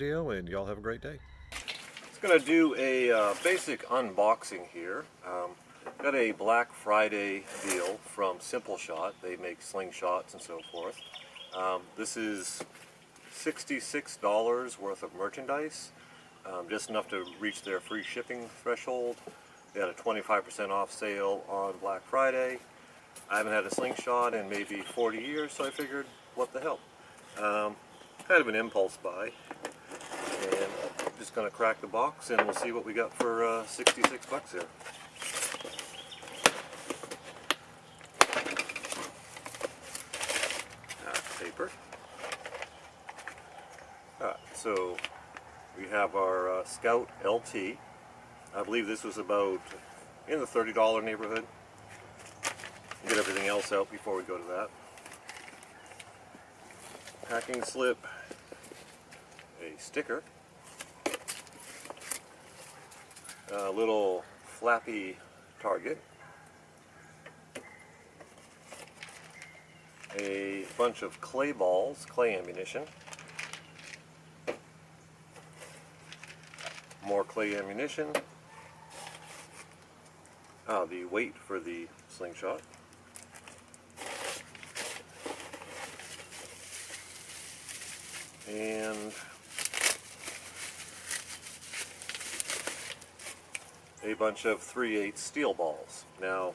video, and y'all have a great day. Just going to do a basic unboxing here. Got a Black Friday deal from SimpleShot. They make slingshots and so forth. This is $66 worth of merchandise, just enough to reach their free shipping threshold. They had a 25% off sale on Black Friday. I haven't had a slingshot in maybe 40 years, so I figured, what the hell. Kind of an impulse buy. And I'm just going to crack the box and we'll see what we got for 66 bucks here. Paper. So we have our Scout LT. I believe this was about in the $30 neighborhood. Get everything else out before we go to that. Packing slip, a sticker, a little flappy target, a bunch of clay balls, clay ammunition, more clay ammunition, the weight for the slingshot, and a bunch of 3/8 steel balls. Now,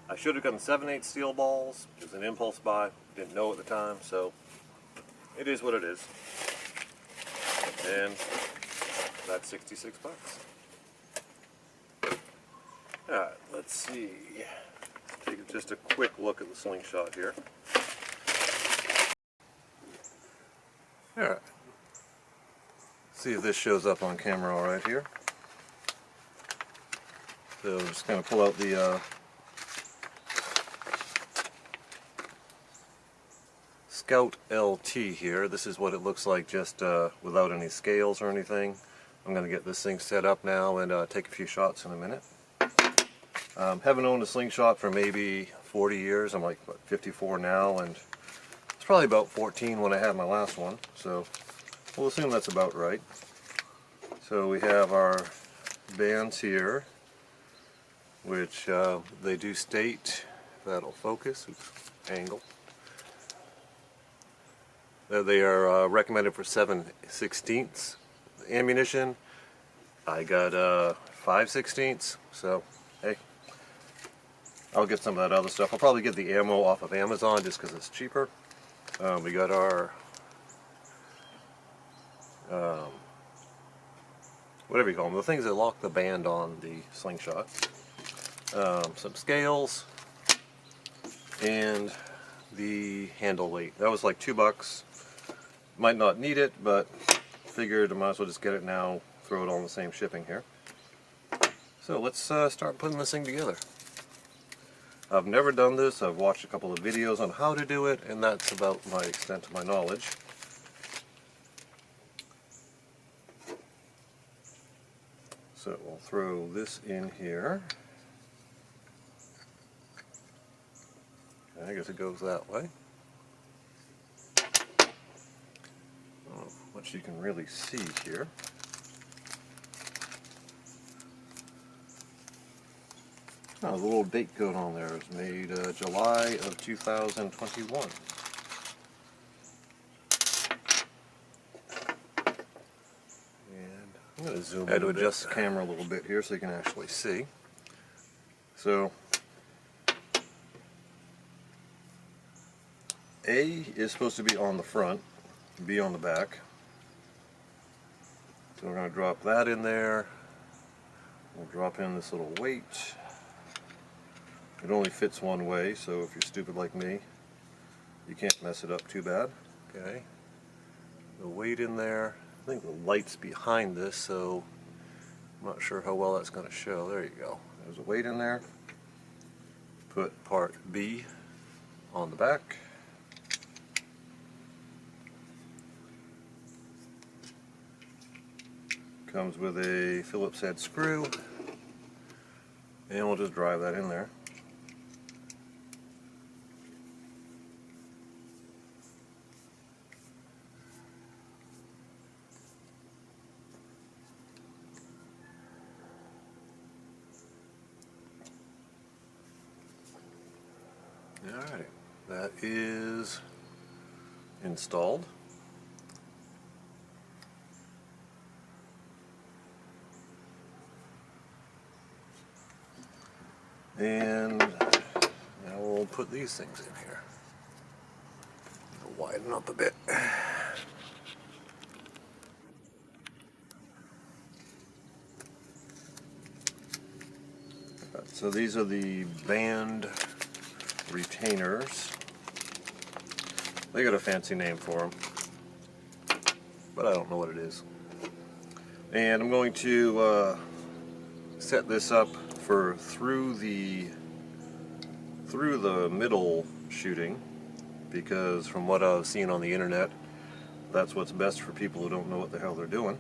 I should have gotten 7/8 steel balls. It was an impulse buy. Didn't know at the time, so it is what it is. And that's 66 bucks. Alright, let's see. Take just a quick look at the slingshot here. Alright. See if this shows up on camera alright here. So I'm just going to pull out the Scout LT here. This is what it looks like just without any scales or anything. I'm going to get this thing set up now and take a few shots in a minute. Haven't owned a slingshot for maybe 40 years. I'm like, what, 54 now, and it's probably about 14 when I had my last one. So we'll assume that's about right. So we have our bands here, which they do state, that'll focus, angle. They are recommended for 7/16 ammunition. I got 5/16, so hey, I'll get some of that other stuff. I'll probably get the ammo off of Amazon just because it's cheaper. We got our whatever you call them, the things that lock the band on the slingshot. Some scales, and the handle weight. That was like $2. Might not need it, but figured I might as well just get it now, throw it all in the same shipping here. So let's start putting this thing together. I've never done this. I've watched a couple of videos on how to do it, and that's about my extent of my knowledge. So we'll throw this in here. I guess it goes that way. I don't know how much you can really see here. Oh, the little date code on there is made July of 2021. And I'm going to zoom in. I had to adjust the camera a little bit here so you can actually see. So A is supposed to be on the front, B on the back. So we're going to drop that in there. We'll drop in this little weight. It only fits one way, so if you're stupid like me, you can't mess it up too bad. Okay. The weight in there. I think the light's behind this, so I'm not sure how well that's going to show. There you go. There's a weight in there. Put part B on the back. Comes with a Phillips head screw, and we'll just drive that in there. Alrighty, that is installed. And now we'll put these things in here. Widen up a bit. So these are the band retainers. They got a fancy name for them, but I don't know what it is. And I'm going to set this up for through the middle shooting, because from what I've seen on the internet, that's what's best for people who don't know what the hell they're doing.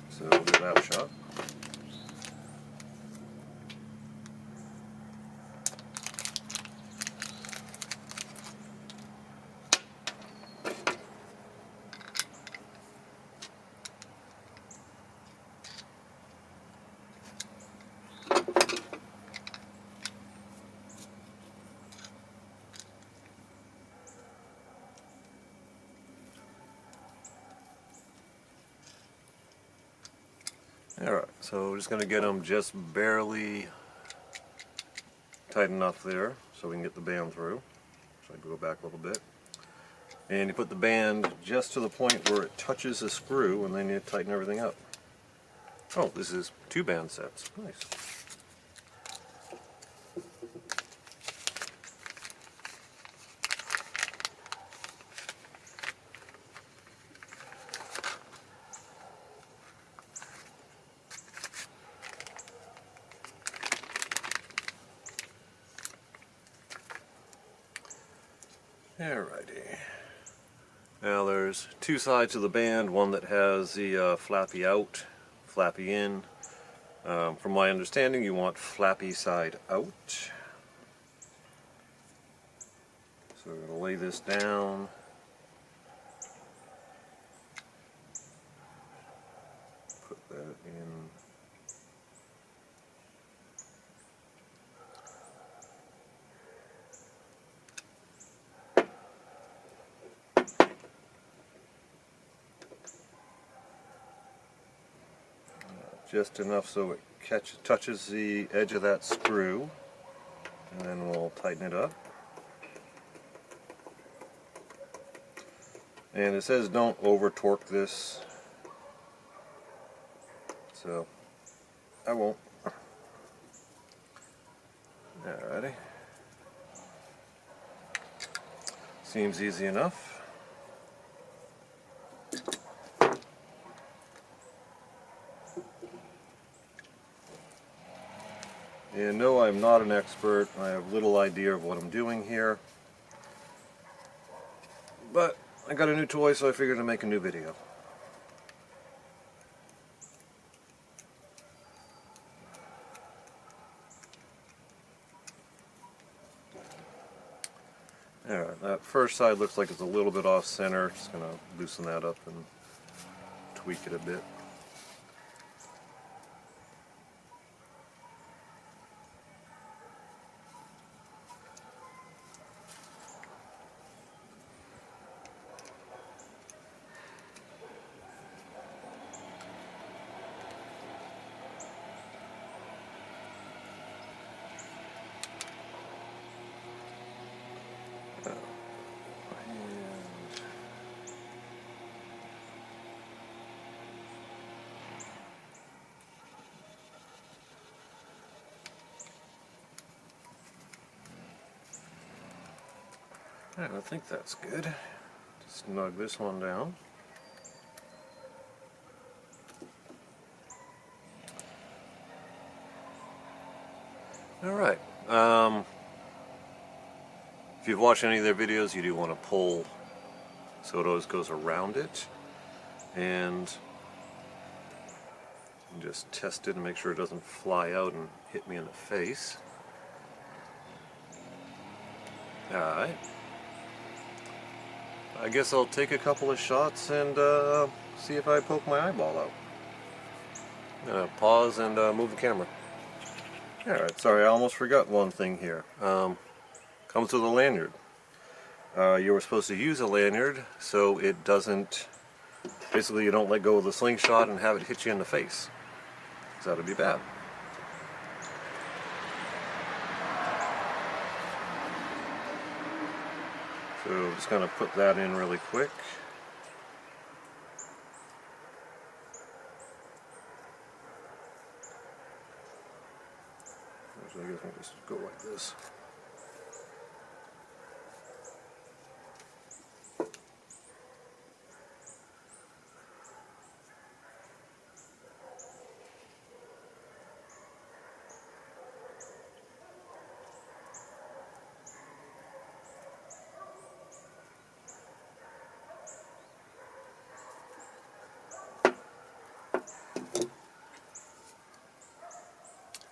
So we'll give that a shot. Alright, so we're just going to get them just barely tight enough there so we can get the band through. So I go back a little bit. And you put the band just to the point where it touches the screw, and then you tighten everything up. Oh, this is 2 band sets. Nice. Alrighty. Now there's 2 sides of the band, one that has the flappy out, flappy in. From my understanding, you want flappy side out. So we're going to lay this down. Put that in. Just enough so it touches the edge of that screw, and then we'll tighten it up. And it says don't over torque this, so I won't. Alrighty. Seems easy enough. And no, I'm not an expert. I have little idea of what I'm doing here. But I got a new toy, so I figured I'd make a new video. Alright, that first side looks like it's a little bit off center. Just going to loosen that up and tweak it a bit. Alright, I think that's good. Just snug this one down. Alright, if you've watched any of their videos, you do want to pull so it always goes around it, and just test it and make sure it doesn't fly out and hit me in the face. Alright. I guess I'll take a couple of shots and see if I poke my eyeball out. I'm going to pause and move the camera. Alright, sorry, I almost forgot one thing here. Comes with a lanyard. You were supposed to use a lanyard so it doesn't, basically you don't let go of the slingshot and have it hit you in the face, because that would be bad. So I'm just going to put that in really quick. So I guess I'll just go like this.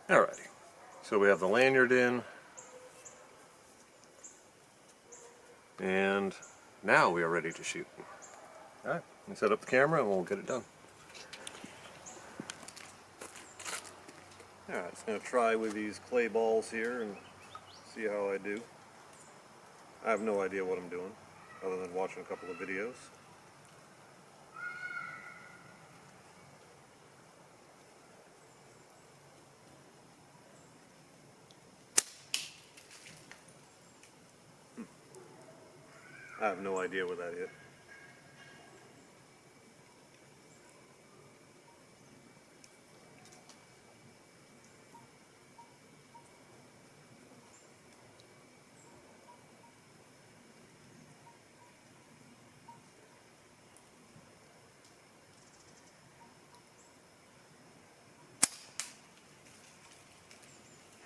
Alrighty, so we have the lanyard in, and now we are ready to shoot. Alright, let me set up the camera and we'll get it done. Alright, just going to try with these clay balls here and see how I do. I have no idea what I'm doing, other than watching a couple of videos. I have no idea where that hit.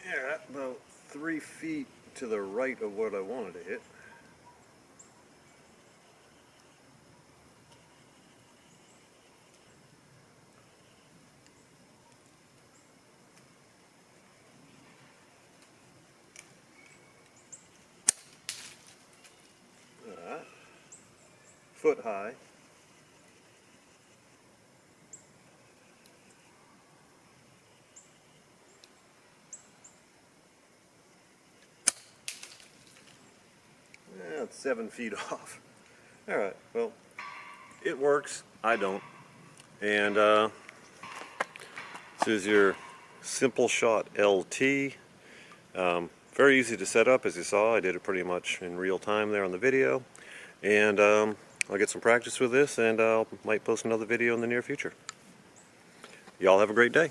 Yeah, about 3 feet to the right of what I wanted to hit. Foot high. Yeah, it's 7 feet off. Alright, well, it works. I don't. And this is your SimpleShot LT. Very easy to set up, as you saw. I did it pretty much in real time there on the video. And I'll get some practice with this, and I might post another video in the near future. Y'all have a great day.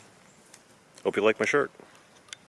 Hope you like my shirt.